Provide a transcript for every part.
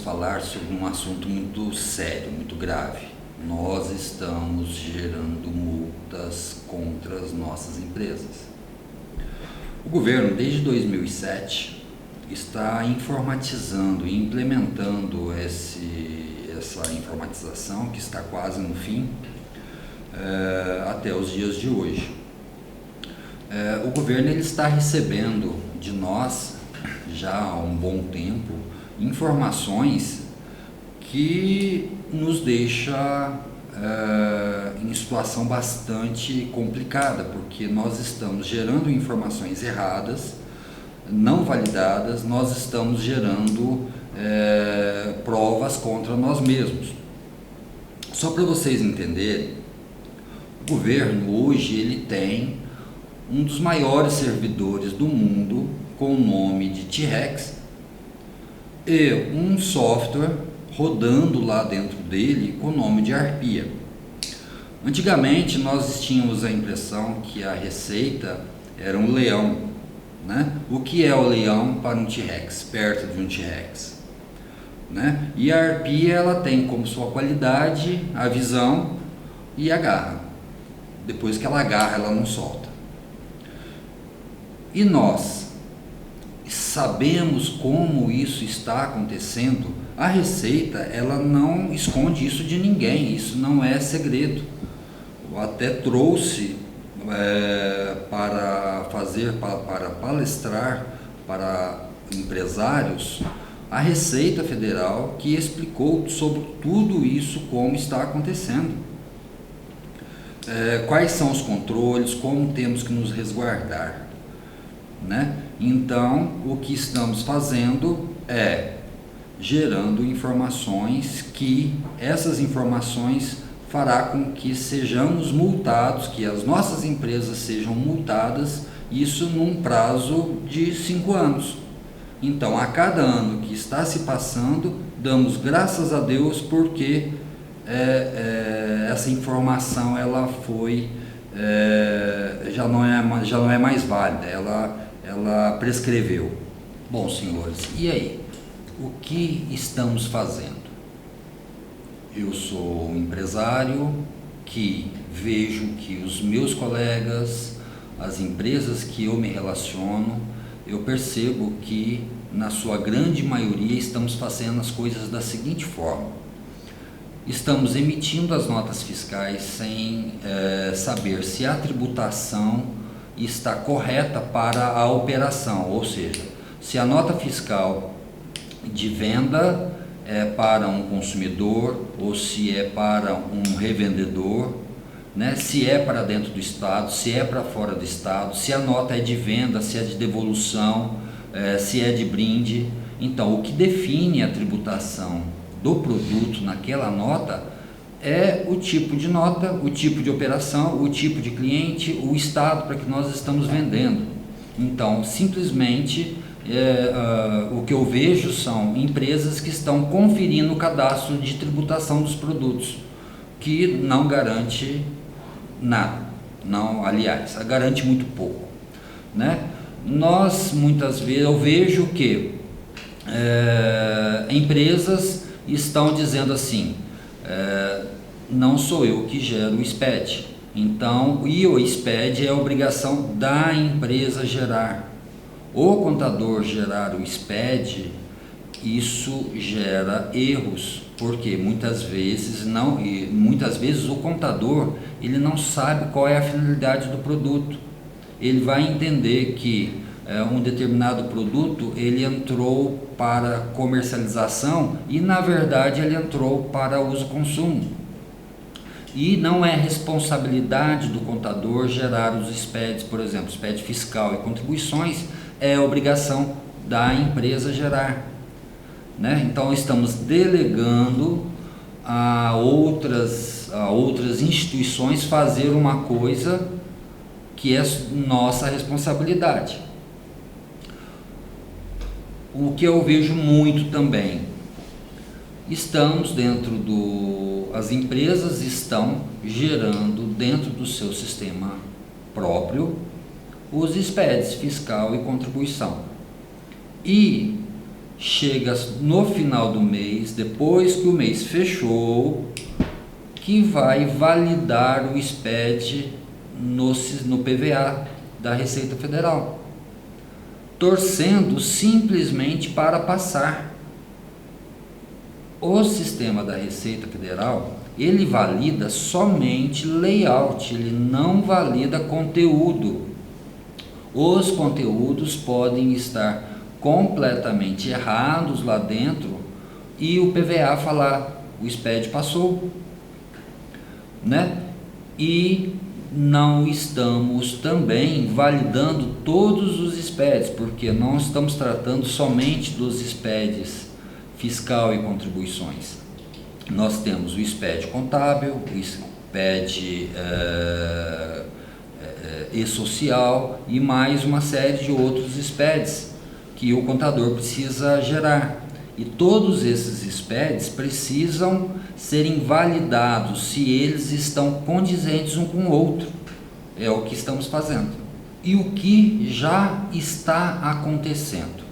falar sobre um assunto muito sério, muito grave. Nós estamos gerando multas contra as nossas empresas. O governo, desde 2007, está informatizando e implementando essa informatização, que está quase no fim, até os dias de hoje. O governo ele está recebendo de nós, já há um bom tempo, informações que nos deixa em situação bastante complicada, porque nós estamos gerando informações erradas, não validadas, nós estamos gerando provas contra nós mesmos. Só para vocês entenderem, o governo hoje ele tem um dos maiores servidores do mundo com o nome de T-Rex e um software rodando lá dentro dele com o nome de Arpia. Antigamente nós tínhamos a impressão que a Receita era um leão, né? O que é o leão para um T-Rex, perto de um T-Rex, né? E a Arpia ela tem como sua qualidade a visão e a garra. Depois que ela agarra, ela não solta. E nós sabemos como isso está acontecendo. A Receita ela não esconde isso de ninguém, isso não é segredo. Eu até trouxe para palestrar para empresários a Receita Federal, que explicou sobre tudo isso, como está acontecendo, quais são os controles, como temos que nos resguardar, né? Então, o que estamos fazendo é gerando informações que essas informações fará com que sejamos multados, que as nossas empresas sejam multadas, isso num prazo de 5 anos. Então, a cada ano que está se passando, damos graças a Deus porque essa informação ela foi já não é mais válida, ela prescreveu. Bom, senhores, e aí? O que estamos fazendo? Eu sou um empresário que vejo que os meus colegas, as empresas que eu me relaciono, eu percebo que na sua grande maioria estamos fazendo as coisas da seguinte forma: estamos emitindo as notas fiscais sem saber se a tributação está correta para a operação, ou seja, se a nota fiscal de venda é para um consumidor ou se é para um revendedor, né? Se é para dentro do estado, se é para fora do estado, se a nota é de venda, se é de devolução, se é de brinde. Então, o que define a tributação do produto naquela nota é o tipo de nota, o tipo de operação, o tipo de cliente, o estado para que nós estamos vendendo. Então, simplesmente o que eu vejo são empresas que estão conferindo o cadastro de tributação dos produtos, que não garante nada, não, aliás, garante muito pouco, né? Muitas vezes eu vejo que empresas estão dizendo assim, não sou eu que gero o SPED, então, e o SPED é obrigação da empresa gerar. O contador gerar o SPED, isso gera erros, porque muitas vezes o contador ele não sabe qual é a finalidade do produto. Ele vai entender que um determinado produto ele entrou para comercialização e na verdade ele entrou para uso-consumo. E não é responsabilidade do contador gerar os SPEDs, por exemplo, SPED fiscal e contribuições, é obrigação da empresa gerar, né? Então estamos delegando a outras instituições fazer uma coisa que é nossa responsabilidade. O que eu vejo muito também, as empresas estão gerando dentro do seu sistema próprio os SPEDs, fiscal e contribuição. E chega no final do mês, depois que o mês fechou, que vai validar o SPED no PVA da Receita Federal, torcendo simplesmente para passar. O sistema da Receita Federal, ele valida somente layout, ele não valida conteúdo. Os conteúdos podem estar completamente errados lá dentro e o PVA falar, o SPED passou, né? E não estamos também validando todos os SPEDs, porque não estamos tratando somente dos SPEDs fiscal e contribuições. Nós temos o SPED contábil, o SPED e-social e mais uma série de outros SPEDs que o contador precisa gerar. E todos esses SPEDs precisam serem validados se eles estão condizentes um com o outro. É o que estamos fazendo. E o que já está acontecendo,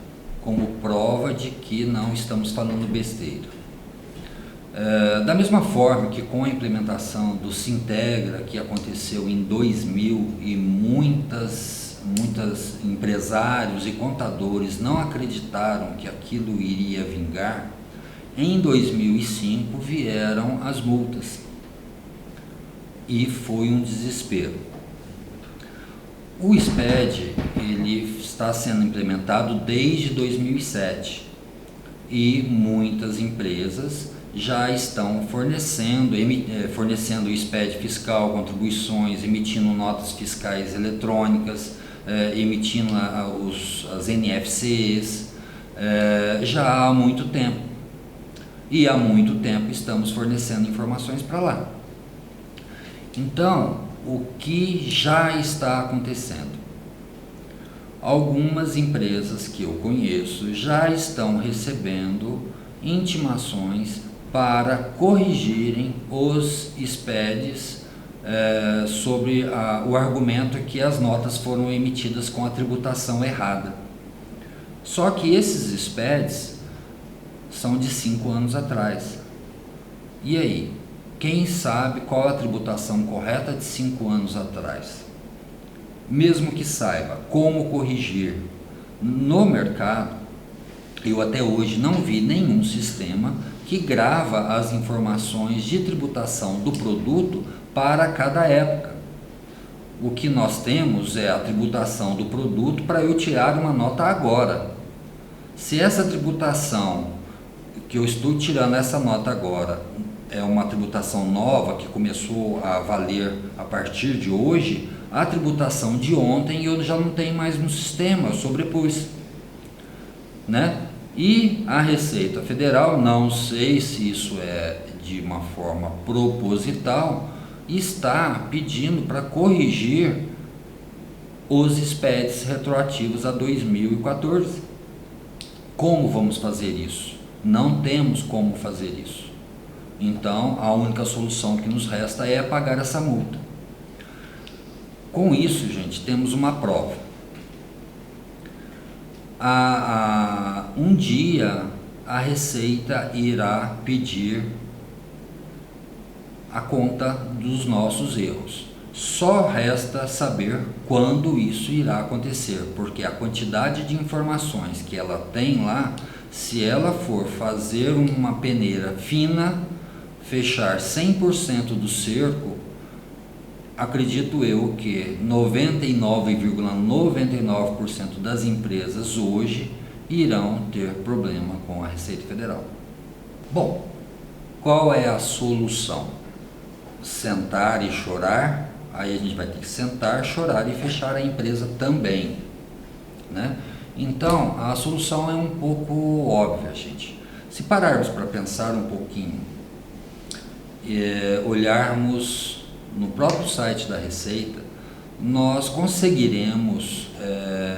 como prova de que não estamos falando besteira. Da mesma forma que com a implementação do Sintegra, que aconteceu em 2000 e muitas empresários e contadores não acreditaram que aquilo iria vingar, em 2005 vieram as multas e foi um desespero. O SPED ele está sendo implementado desde 2007 e muitas empresas já estão fornecendo o SPED fiscal, contribuições, emitindo notas fiscais eletrônicas, emitindo as NFCs, já há muito tempo. E há muito tempo estamos fornecendo informações para lá. Então, o que já está acontecendo? Algumas empresas que eu conheço já estão recebendo intimações para corrigirem os SPEDs sobre o argumento que as notas foram emitidas com a tributação errada. Só que esses SPEDs são de 5 anos atrás. E aí? Quem sabe qual a tributação correta de 5 anos atrás? Mesmo que saiba como corrigir no mercado, eu até hoje não vi nenhum sistema que grava as informações de tributação do produto para cada época. O que nós temos é a tributação do produto para eu tirar uma nota agora. Se essa tributação que eu estou tirando essa nota agora é uma tributação nova que começou a valer a partir de hoje, a tributação de ontem eu já não tenho mais no sistema, eu sobrepus, né? E a Receita Federal, não sei se isso é de uma forma proposital, está pedindo para corrigir os SPEDs retroativos a 2014. Como vamos fazer isso? Não temos como fazer isso. Então, a única solução que nos resta é pagar essa multa. Com isso, gente, temos uma prova. Um dia a Receita irá pedir a conta dos nossos erros. Só resta saber quando isso irá acontecer, porque a quantidade de informações que ela tem lá, se ela for fazer uma peneira fina, fechar 100% do cerco, acredito eu que 99,99% das empresas hoje irão ter problema com a Receita Federal. Bom, qual é a solução? Sentar e chorar? Aí a gente vai ter que sentar, chorar e fechar a empresa também, né? Então, a solução é um pouco óbvia, gente. Se pararmos para pensar um pouquinho, olharmos no próprio site da Receita, nós conseguiremos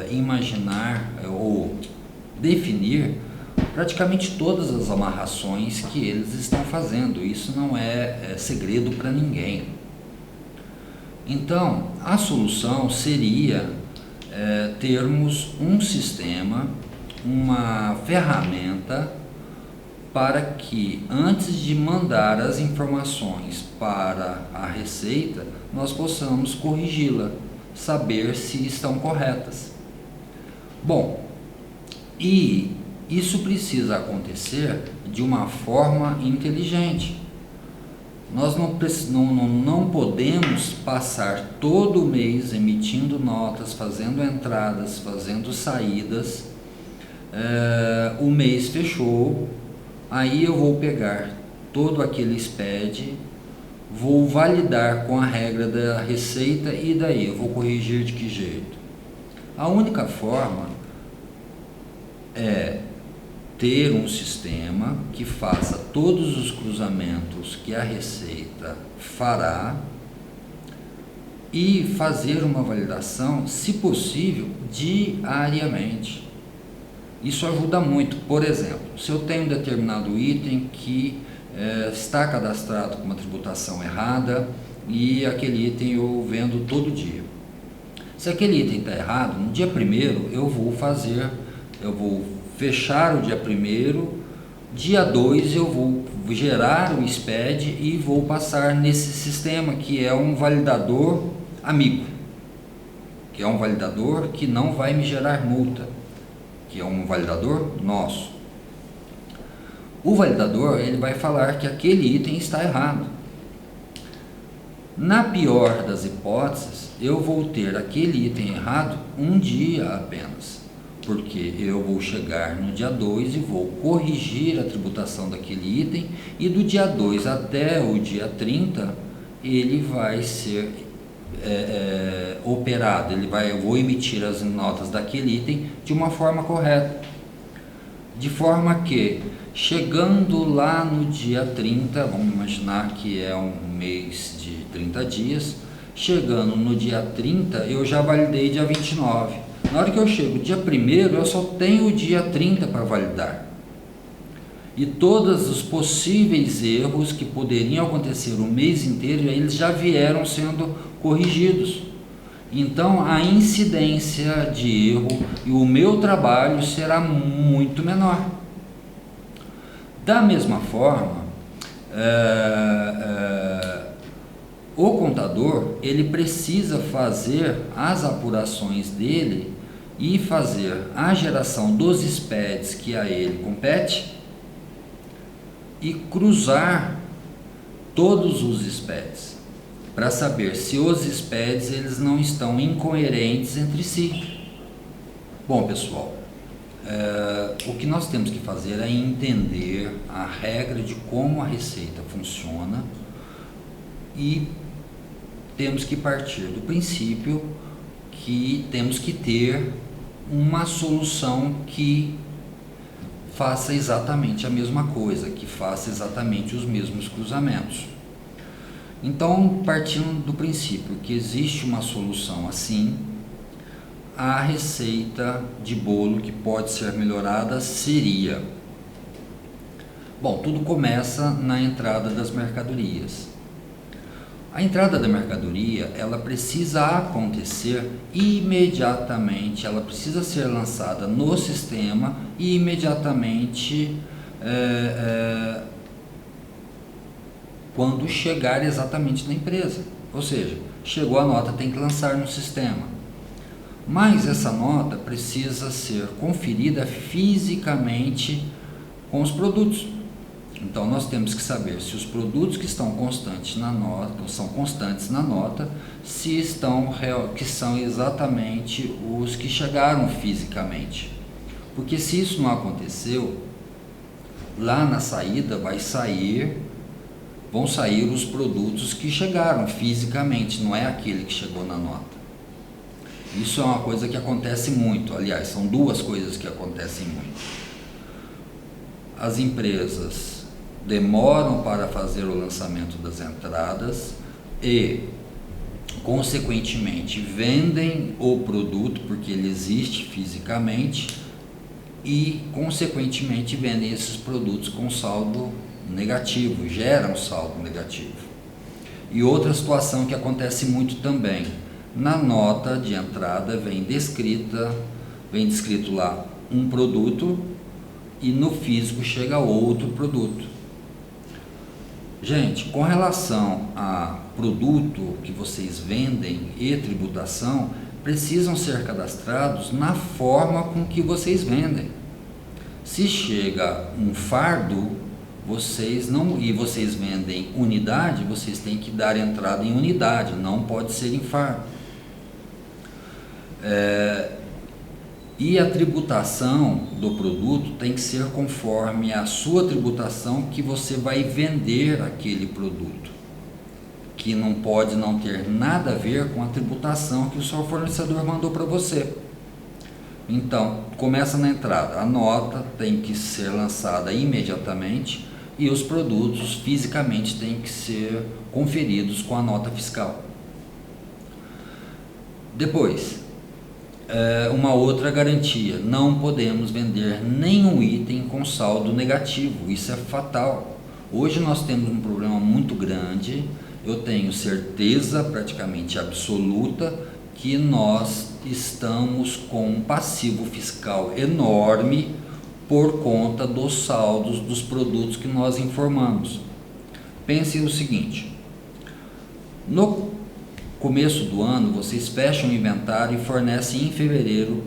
imaginar ou definir praticamente todas as amarrações que eles estão fazendo. Isso não é segredo para ninguém. Então, a solução seria termos um sistema uma ferramenta para que, antes de mandar as informações para a Receita, nós possamos corrigi-la, saber se estão corretas. Bom, e isso precisa acontecer de uma forma inteligente. Nós não podemos passar todo mês emitindo notas, fazendo entradas, fazendo saídas. O mês fechou, aí eu vou pegar todo aquele SPED, vou validar com a regra da Receita e daí eu vou corrigir de que jeito? A única forma é ter um sistema que faça todos os cruzamentos que a Receita fará e fazer uma validação, se possível, diariamente. Isso ajuda muito. Por exemplo, se eu tenho um determinado item que está cadastrado com uma tributação errada e aquele item eu vendo todo dia. Se aquele item está errado, no dia 1º eu vou fechar o dia 1º, dia 2 eu vou gerar o SPED e vou passar nesse sistema que é um validador amigo, que é um validador que não vai me gerar multa, que é um validador nosso. O validador, ele vai falar que aquele item está errado. Na pior das hipóteses, eu vou ter aquele item errado um dia apenas, porque eu vou chegar no dia 2 e vou corrigir a tributação daquele item, e do dia 2 até o dia 30 ele vai ser operado, eu vou emitir as notas daquele item de uma forma correta, de forma que, chegando lá no dia 30, vamos imaginar que é um mês de 30 dias, chegando no dia 30 eu já validei dia 29. Na hora que eu chego dia 1º, eu só tenho o dia 30 para validar. E todos os possíveis erros que poderiam acontecer o mês inteiro, eles já vieram sendo corrigidos. Então, a incidência de erro e o meu trabalho será muito menor. Da mesma forma, o contador, ele precisa fazer as apurações dele e fazer a geração dos SPEDs que a ele compete e cruzar todos os SPEDs para saber se os SPEDs eles não estão incoerentes entre si. Bom, pessoal, o que nós temos que fazer é entender a regra de como a Receita funciona e temos que partir do princípio que temos que ter uma solução que faça exatamente a mesma coisa, que faça exatamente os mesmos cruzamentos. Então, partindo do princípio que existe uma solução assim, a receita de bolo que pode ser melhorada seria: bom, tudo começa na entrada das mercadorias. A entrada da mercadoria, ela precisa acontecer imediatamente, ela precisa ser lançada no sistema e imediatamente quando chegar exatamente na empresa. Ou seja, chegou a nota, tem que lançar no sistema. Mas essa nota precisa ser conferida fisicamente com os produtos. Então nós temos que saber se os produtos que estão constantes na nota, se são exatamente os que chegaram fisicamente. Porque se isso não aconteceu, lá na saída vão sair os produtos que chegaram fisicamente, não é aquele que chegou na nota. Isso é uma coisa que acontece muito, aliás, são duas coisas que acontecem muito. As empresas demoram para fazer o lançamento das entradas e, consequentemente, vendem o produto porque ele existe fisicamente e, consequentemente, vendem esses produtos com saldo negativo, geram saldo negativo. E outra situação que acontece muito também, na nota de entrada vem descrito lá um produto e no físico chega outro produto. Gente, com relação a produto que vocês vendem e tributação, precisam ser cadastrados na forma com que vocês vendem. Se chega um fardo, vocês vendem unidade, vocês têm que dar entrada em unidade, não pode ser em fardo. E a tributação do produto tem que ser conforme a sua tributação que você vai vender aquele produto, que não pode não ter nada a ver com a tributação que o seu fornecedor mandou para você. Então, começa na entrada, a nota tem que ser lançada imediatamente e os produtos fisicamente têm que ser conferidos com a nota fiscal. Depois, uma outra garantia: não podemos vender nenhum item com saldo negativo, isso é fatal. Hoje nós temos um problema muito grande, eu tenho certeza praticamente absoluta que nós estamos com um passivo fiscal enorme por conta dos saldos dos produtos que nós informamos. Pense o seguinte: no começo do ano vocês fecham o inventário e fornecem em fevereiro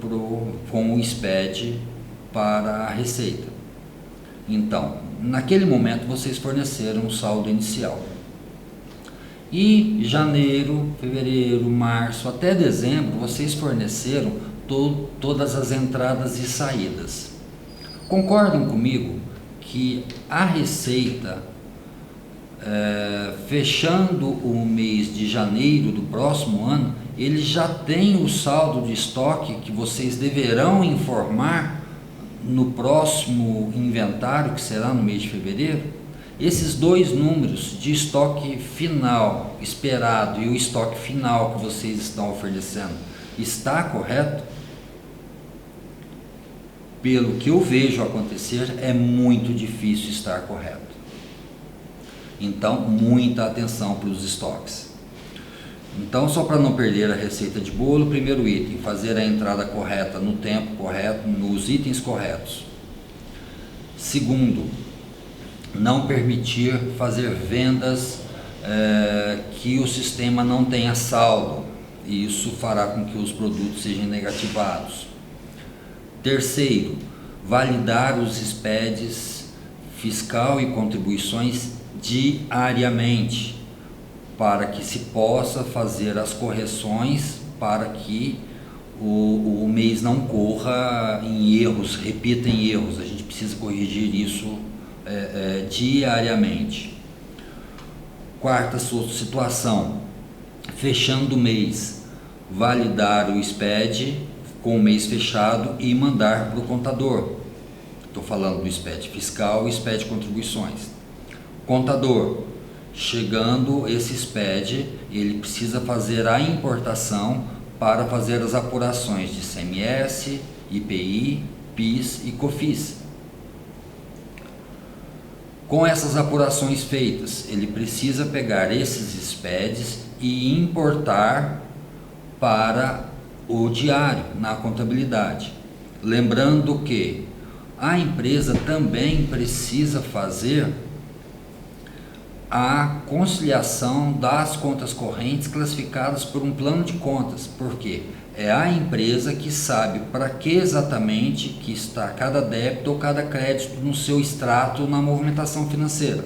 com o SPED para a Receita. Então, naquele momento vocês forneceram o saldo inicial. E janeiro, fevereiro, março, até dezembro, vocês forneceram todas as entradas e saídas. Concordam comigo que a Receita, fechando o mês de janeiro do próximo ano, ele já tem o saldo de estoque que vocês deverão informar no próximo inventário, que será no mês de fevereiro? Esses dois números de estoque final esperado e o estoque final que vocês estão oferecendo, está correto? Pelo que eu vejo acontecer, é muito difícil estar correto. Então, muita atenção para os estoques. Então, só para não perder a receita de bolo, primeiro item: fazer a entrada correta no tempo correto, nos itens corretos. Segundo, não permitir fazer vendas que o sistema não tenha saldo, e isso fará com que os produtos sejam negativados. Terceiro, validar os SPEDs fiscal e contribuições diariamente, para que se possa fazer as correções para que o mês não corra em erros, repita em erros. A gente precisa corrigir isso diariamente. Quarta situação: fechando o mês, validar o SPED com o mês fechado e mandar para o contador. Estou falando do SPED fiscal e SPED contribuições. Contador, chegando esse SPED, ele precisa fazer a importação para fazer as apurações de ICMS, IPI, PIS e COFINS. Com essas apurações feitas, ele precisa pegar esses SPEDs e importar para o diário, na contabilidade. Lembrando que a empresa também precisa fazer a conciliação das contas correntes classificadas por um plano de contas, porque é a empresa que sabe para que exatamente que está cada débito ou cada crédito no seu extrato na movimentação financeira.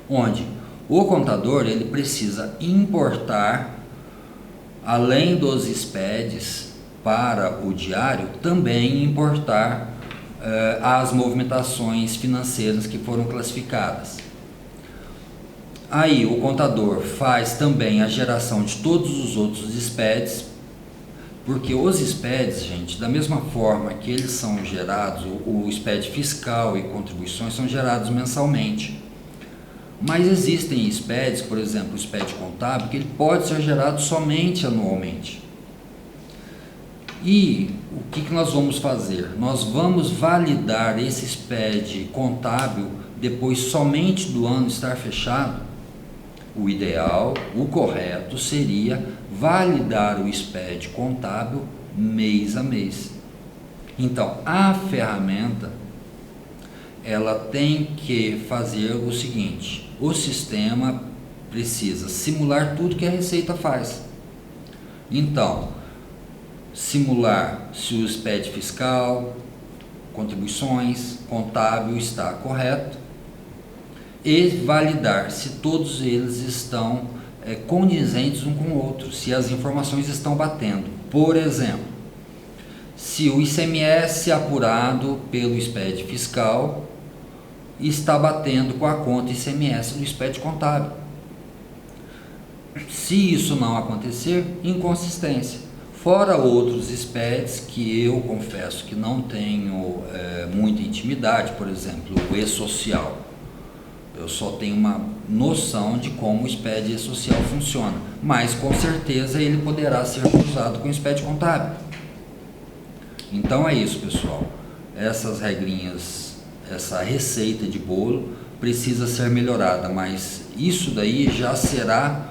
Onde o contador ele precisa importar, além dos SPEDs para o diário, também importar as movimentações financeiras que foram classificadas. Aí o contador faz também a geração de todos os outros SPEDs, porque os SPEDs, gente, da mesma forma que eles são gerados, o SPED fiscal e contribuições são gerados mensalmente. Mas existem SPEDs, por exemplo, o SPED contábil, que ele pode ser gerado somente anualmente. E o que nós vamos fazer? Nós vamos validar esse SPED contábil depois somente do ano estar fechado? O ideal, o correto seria validar o SPED contábil mês a mês. Então, a ferramenta, ela tem que fazer o seguinte: o sistema precisa simular tudo que a Receita faz. Então, simular se o SPED fiscal, contribuições, contábil está correto e validar se todos eles estão condizentes um com o outro, se as informações estão batendo. Por exemplo, se o ICMS apurado pelo SPED fiscal está batendo com a conta ICMS do SPED contábil. Se isso não acontecer, inconsistência. Fora outros SPEDs que eu confesso que não tenho muita intimidade, por exemplo, o E-Social. Eu só tenho uma noção de como o SPED E-Social funciona, mas com certeza ele poderá ser cruzado com o SPED contábil. Então é isso, pessoal. Essas regrinhas, essa receita de bolo precisa ser melhorada, mas isso daí já será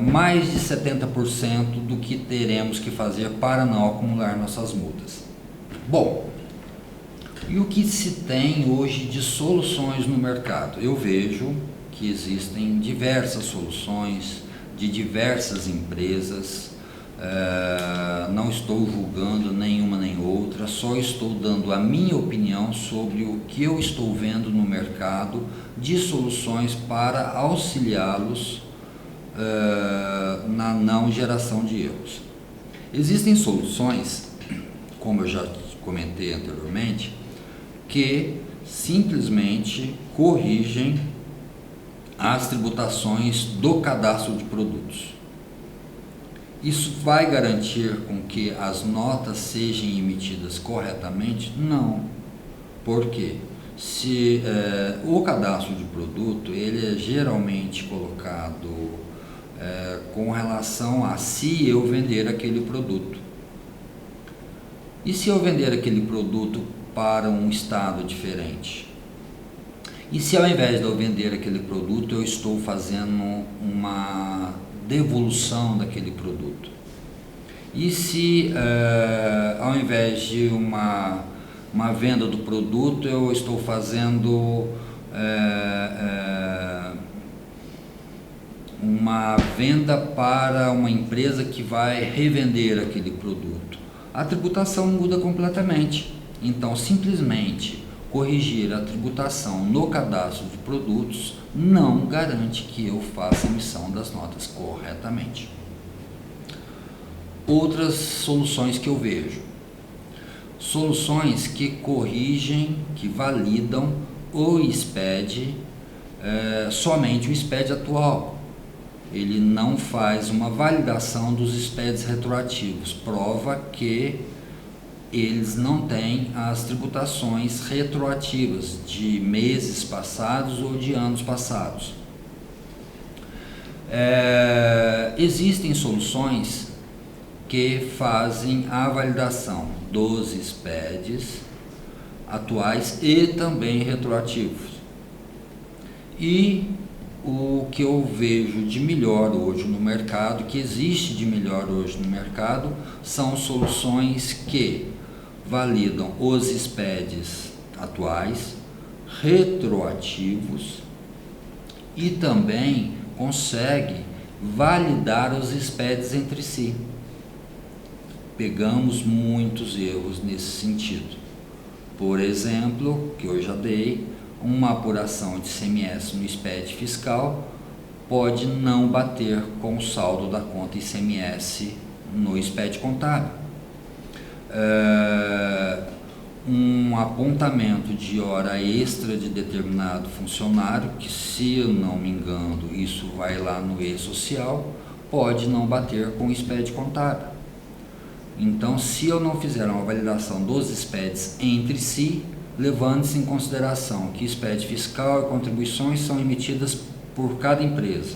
mais de 70% do que teremos que fazer para não acumular nossas multas. Bom, e o que se tem hoje de soluções no mercado? Eu vejo que existem diversas soluções de diversas empresas. Não estou julgando nenhuma nem outra, só estou dando a minha opinião sobre o que eu estou vendo no mercado de soluções para auxiliá-los na não geração de erros. Existem soluções, como eu já comentei anteriormente, que simplesmente corrigem as tributações do cadastro de produtos. Isso vai garantir com que as notas sejam emitidas corretamente? Não. Por quê? Se o cadastro de produto ele é geralmente colocado com relação a se eu vender aquele produto. E se eu vender aquele produto para um estado diferente? E se ao invés de eu vender aquele produto eu estou fazendo uma devolução daquele produto? E se ao invés de uma venda do produto eu estou fazendo uma venda para uma empresa que vai revender aquele produto? A tributação muda completamente. Então, simplesmente corrigir a tributação no cadastro de produtos não garante que eu faça a emissão das notas corretamente. Outras soluções que eu vejo: soluções que corrigem, que validam o SPED, somente o SPED atual. Ele não faz uma validação dos SPEDs retroativos, prova que eles não têm as tributações retroativas de meses passados ou de anos passados. Existem soluções que fazem a validação dos SPEDs atuais e também retroativos. E o que eu vejo de melhor hoje no mercado, que existe de melhor hoje no mercado, são soluções que validam os SPEDs atuais, retroativos, e também consegue validar os SPEDs entre si. Pegamos muitos erros nesse sentido. Por exemplo, que eu já dei, uma apuração de ICMS no SPED fiscal pode não bater com o saldo da conta ICMS no SPED contábil. Um apontamento de hora extra de determinado funcionário, que, se eu não me engano, isso vai lá no E-Social, pode não bater com o SPED contábil. Então, se eu não fizer uma validação dos SPEDs entre si, levando-se em consideração que SPED fiscal e contribuições são emitidas por cada empresa,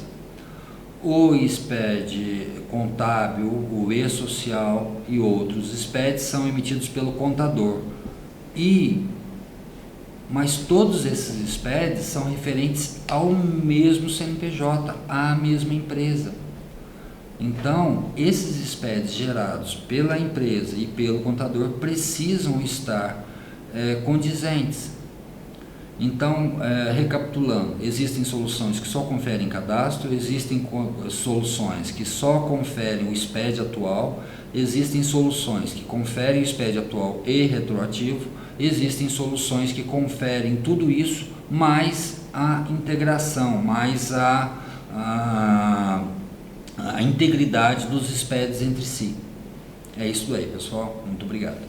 o SPED contábil, o E-Social e outros SPEDs são emitidos pelo contador, mas todos esses SPEDs são referentes ao mesmo CNPJ, à mesma empresa. Então, esses SPEDs gerados pela empresa e pelo contador precisam estar condizentes. Então, recapitulando, existem soluções que só conferem cadastro, existem soluções que só conferem o SPED atual, existem soluções que conferem o SPED atual e retroativo, existem soluções que conferem tudo isso, mais a integração, mais a integridade dos SPEDs entre si. É isso aí, pessoal. Muito obrigado.